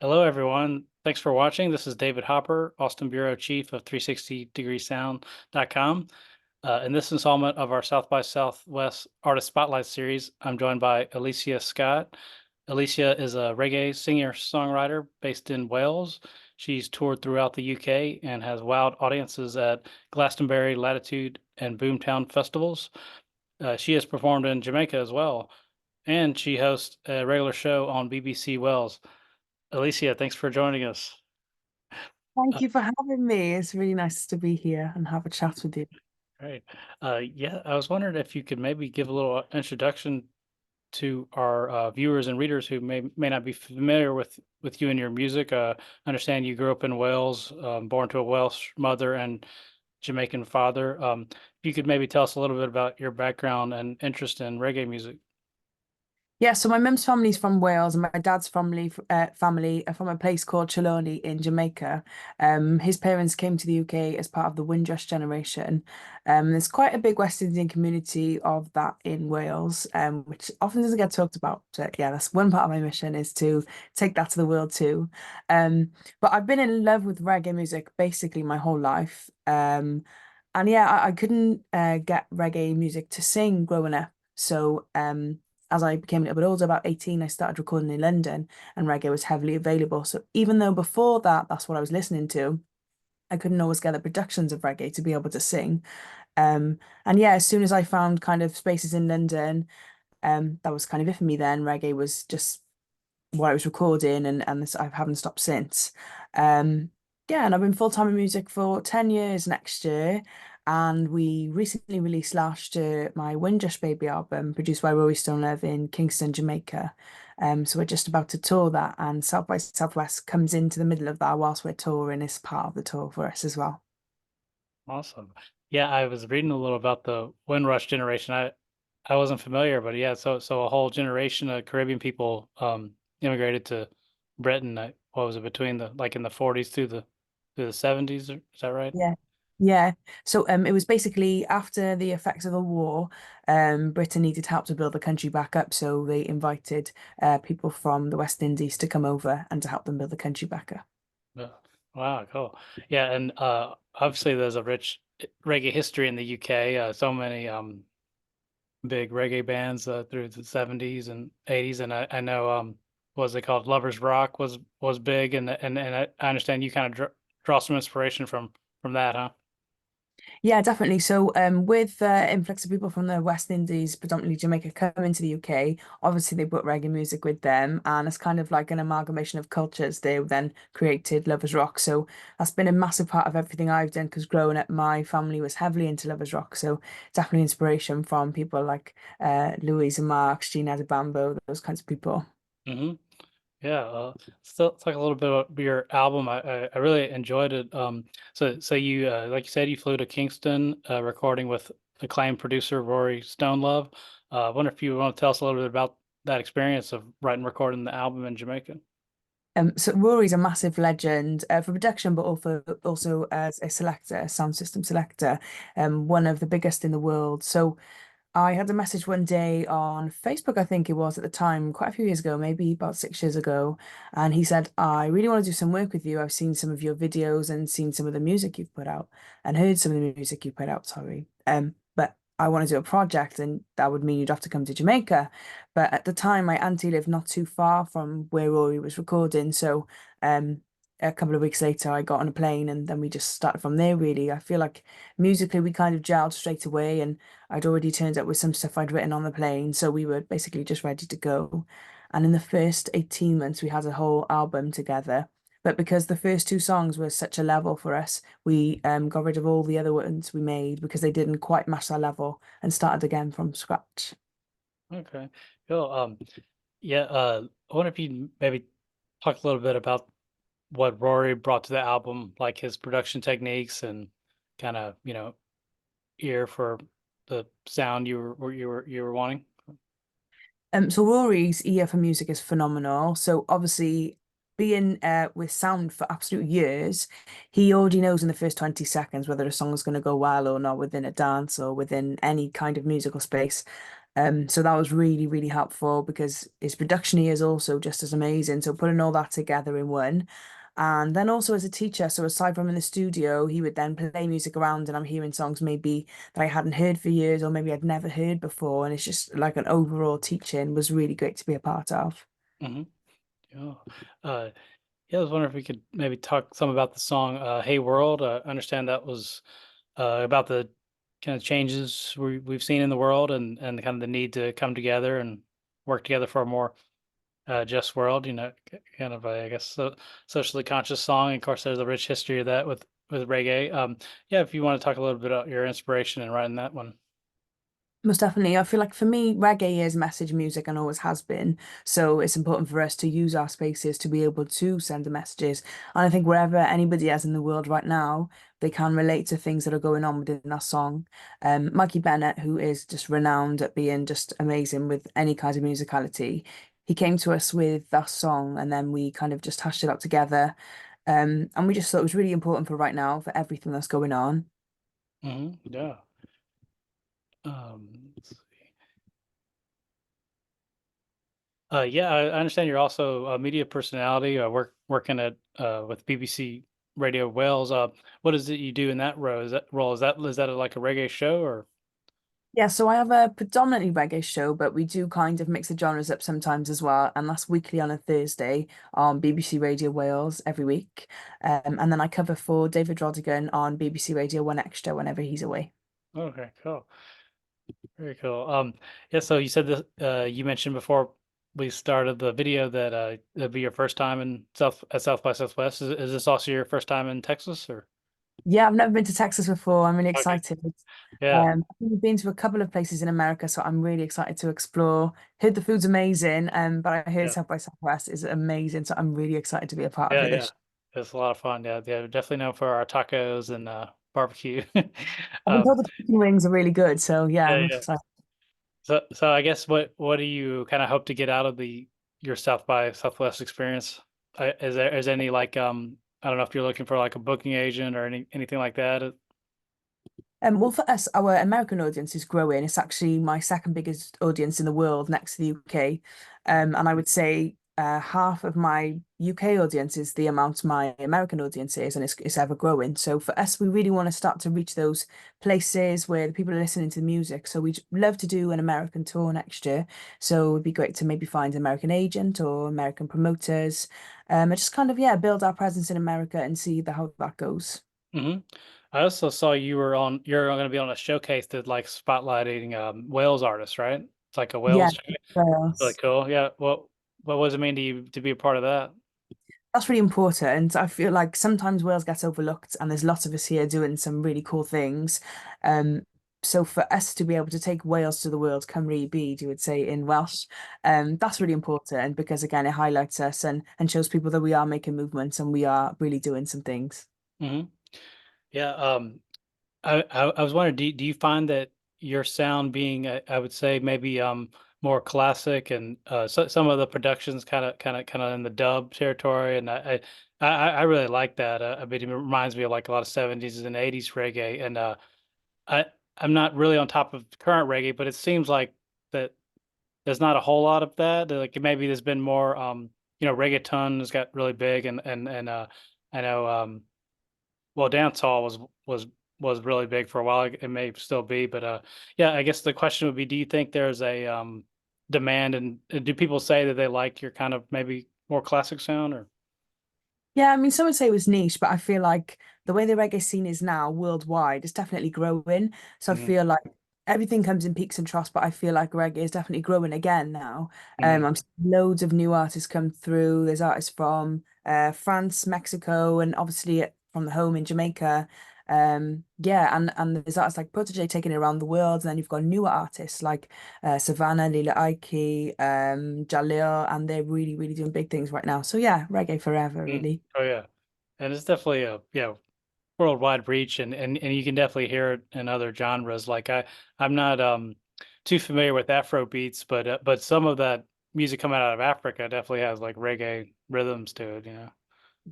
Hello, everyone. Thanks for watching. This is David Hopper, Austin Bureau Chief of 360degreesound.com. In this installment of our South by Southwest Artist Spotlight series, I'm joined by Aleighcia Scott. Aleighcia is a reggae singer-songwriter based in Wales. She's toured throughout the UK and has wowed audiences at Glastonbury, Latitude, and Boomtown festivals. She has performed in Jamaica as well, and she hosts a regular show on BBC Wales. Aleighcia, thanks for joining us. Thank Uh, you for having me. It's really nice to be here and have a chat with you. Great. Yeah, I was wondering if you could maybe give a little introduction to our viewers and readers who may not be familiar with you and your music. I understand you grew up in Wales, born to a Welsh mother and Jamaican father. If you could maybe tell us a little bit about your background and interest in reggae music. Yeah, so my mum's family's from Wales and my dad's family are from a place called Trelawney in Jamaica. His parents came to the UK as part of the Windrush generation. There's quite a big West Indian community of that in Wales, which often doesn't get talked about. But yeah, that's one part of my mission is to take that to the world too. But I've been in love with reggae music basically my whole life. And yeah, I couldn't get reggae music to sing growing up. So as I became a little bit older, about 18, I started recording in London and reggae was heavily available. So even though before that, that's what I was listening to, I couldn't always get the productions of reggae to be able to sing. And yeah, as soon as I found kind of spaces in London, that was kind of it for me then. Reggae was just what I was recording and this, I haven't stopped since. Um, yeah, and I've been full-time in music for 10 years next year. And we recently released last year my Windrush Baby album, produced by Rory Stonelove in Kingston, Jamaica. So we're just about to tour that, and South by Southwest comes into the middle of that whilst we're touring, is part of the tour for us as well. Awesome. Yeah, I was reading a little about the Windrush generation. I wasn't familiar, but yeah, so a whole generation of Caribbean people immigrated to Britain. What was it, between the like in the 40s through the 70s? Is that right? Yeah. Yeah. So it was basically after the effects of the war, Britain needed help to build the country back up. So they invited people from the West Indies to come over and to help them build the country back up. Yeah. Wow, cool. Yeah, and obviously there's a rich reggae history in the UK. So many big reggae bands through the 70s and 80s, and I know what was it called? Lovers Rock was big, and I understand you kind of draw some inspiration from that, huh? Yeah, definitely. So, with influx of people from the West Indies, predominantly Jamaica, coming to the UK, obviously they brought reggae music with them, and it's kind of like an amalgamation of cultures. They then created Lovers Rock, so that's been a massive part of everything I've done. Because growing up, my family was heavily into Lovers Rock, so definitely inspiration from people like Louise and Marks, Gina de Bambo, those kinds of people. Hmm. Yeah, still talk a little bit about your album. I really enjoyed it. So you like you said, you flew to Kingston, recording with acclaimed producer Rory Stonelove. I wonder if you want to tell us a little bit about that experience of writing and recording the album in Jamaica. So Rory's a massive legend for production, but also as a selector, a sound system selector, one of the biggest in the world. So I had a message one day on Facebook, I think it was at the time, quite a few years ago, maybe about 6 years ago, and he said, "I really want to do some work with you. I've seen some of your videos and seen some of the music you've put out, and heard some of the music you put out. Sorry, but I want to do a project, and that would mean you'd have to come to Jamaica." But at the time, my auntie lived not too far from where Rory was recording. So a couple of weeks later, I got on a plane and then we just started from there, really. I feel like musically we kind of gelled straight away, and I'd already turned up with some stuff I'd written on the plane. So we were basically just ready to go. And in the first 18 months, we had a whole album together. But because the first two songs were such a level for us, we got rid of all the other ones we made because they didn't quite match our level and started again from scratch. Okay, cool. Yeah, I wonder if you maybe talk a little bit about what Rory brought to the album, like his production techniques and kind of, ear for the sound you were wanting. So Rory's ear for music is phenomenal. So obviously, being with sound for absolute years, he already knows in the first 20 seconds whether a song is going to go well or not within a dance or within any kind of musical space. So that was really, really helpful because his production here is also just as amazing. So putting all that together in one. And then also as a teacher, so aside from in the studio, he would then play music around and I'm hearing songs maybe that I hadn't heard for years or maybe I'd never heard before. And it's just like an overall teaching was really great to be a part of. Hmm. Yeah. Uh, yeah, I was wondering if we could maybe talk some about the song "Hey World." I understand that was about the kind of changes we've seen in the world and kind of the need to come together and work together for a more just world. Kind of I guess socially conscious song. Of course, there's a rich history of that with reggae. Yeah, if you want to talk a little bit about your inspiration in writing that one. Most definitely. I feel like for me, reggae is message music and always has been. So it's important for us to use our spaces to be able to send the messages. And I think wherever anybody is in the world right now, they can relate to things that are going on within that song. Mikey Bennett, who is just renowned at being just amazing with any kind of musicality, he came to us with that song and then we kind of just hashed it out together. And we just thought it was really important for right now, for everything that's going on. Yeah. Let's see. Yeah, I understand you're also a media personality, working at with BBC Radio Wales. What is it you do in that role? Is that like a reggae show or? Yeah, so I have a predominantly reggae show, but we do kind of mix the genres up sometimes as well. And that's weekly on a Thursday on BBC Radio Wales every week. And then I cover for David Rodigan on BBC Radio 1 Extra whenever he's away. Okay, cool, very cool. Yeah. So you said that you mentioned before we started the video that it'll be your first time in South by Southwest. Is this also your first time in Texas or? Yeah, I've never been to Texas before. I'm really Okay. excited. Yeah. I think I've been to a couple of places in America, so I'm really excited to explore. Heard the food's amazing, but I heard Yeah. South by Southwest is amazing, so I'm really excited to be a part of Yeah. it Yeah. this. It's a lot of fun. Yeah. Yeah. Definitely known for our tacos and barbecue. I've been um, told the chicken wings are really good, so yeah, yeah. I'm Yeah. excited. So I guess what do you kind of hope to get out of the your South by Southwest experience? Is any like I don't know if you're looking for like a booking agent or anything like that. Well, for us, our American audience is growing. It's actually my second biggest audience in the world next to the UK. And I would say half of my UK audience is the amount my American audience is, and it's ever growing. So for us, we really want to start to reach those places where the people are listening to the music. So we'd love to do an American tour next year. So it'd be great to maybe find an American agent or American promoters, and just kind of, yeah, build our presence in America and see how that goes. Hmm. I also saw you're going to be on a showcase that like spotlighting Wales artists, right? It's like a Yeah. Wales show. Really Yes. cool. Yeah. What does it mean to you to be a part of that? That's really important. I feel like sometimes Wales gets overlooked, and there's lots of us here doing some really cool things. Um, so for us to be able to take Wales to the world, Cymru byd, you would say in Welsh, that's really important because again, it highlights us and shows people that we are making movements and we are really doing some things. Hmm. Yeah. I was wondering, do you find that your sound being, I would say maybe more classic and some of the productions kind of in the dub territory, and I really like that. I mean, it reminds me of like a lot of 70s and 80s reggae, and I I'm not really on top of current reggae, but it seems like that there's not a whole lot of that. Like maybe there's been more, reggaeton has got really big, and I know. Well, dancehall was really big for a while. It may still be, but yeah, I guess the question would be, do you think there's a demand, and do people say that they like your kind of maybe more classic sound or? Yeah, I mean, some would say it was niche, but I feel like the way the reggae scene is now worldwide, it's definitely growing. So I Mhm, feel like everything comes in peaks and troughs, but I feel like reggae is definitely growing again now. mhm, I'm seeing loads of new artists come through. There's artists from France, Mexico, and obviously from the home in Jamaica. Yeah, and there's artists like Protege taking it around the world, and then you've got newer artists like Savannah, Lila Ike, Jalil, and they're really, really doing big things right now. So yeah, reggae forever, mhm. really. Oh yeah, and it's definitely a worldwide reach, and you can definitely hear it in other genres. Like I'm not too familiar with Afro beats, but some of that music coming out of Africa definitely has like reggae rhythms to it, you know.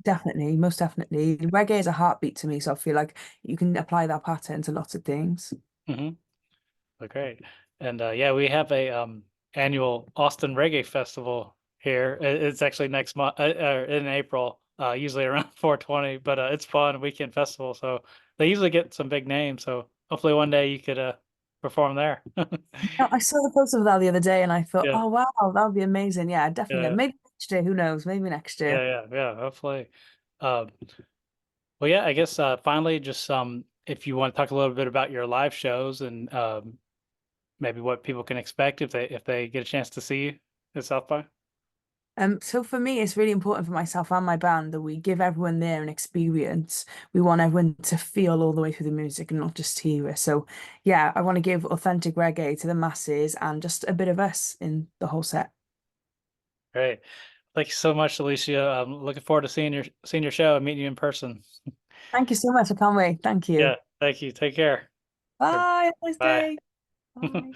Definitely, most definitely. Reggae is a heartbeat to me, so I feel like you can apply that pattern to lots of things. Hmm. Great. And yeah, we have a annual Austin Reggae Festival here. It's actually next month, in April, usually around 420, but it's fun weekend festival. So they usually get some big names. So hopefully one day you could perform there. No, I saw the post of that the other day and I thought, Yeah, oh wow, that would be amazing. Yeah, definitely. yeah, Maybe next year, who knows? Maybe next yeah, year. yeah, yeah. Hopefully. Um, well, yeah, I guess finally, just if you want to talk a little bit about your live shows and maybe what people can expect if they get a chance to see you at South by. So for me, it's really important for myself and my band that we give everyone there an experience. We want everyone to feel all the way through the music and not just hear it. So yeah, I want to give authentic reggae to the masses and just a bit of us in the whole set. Great. Thank you so much, Alicia. I'm looking forward to seeing your show and meeting you in person. Thank you so much. I can't wait. Thank you. Yeah, thank you. Take care. Bye. Have a nice Bye. day. Bye.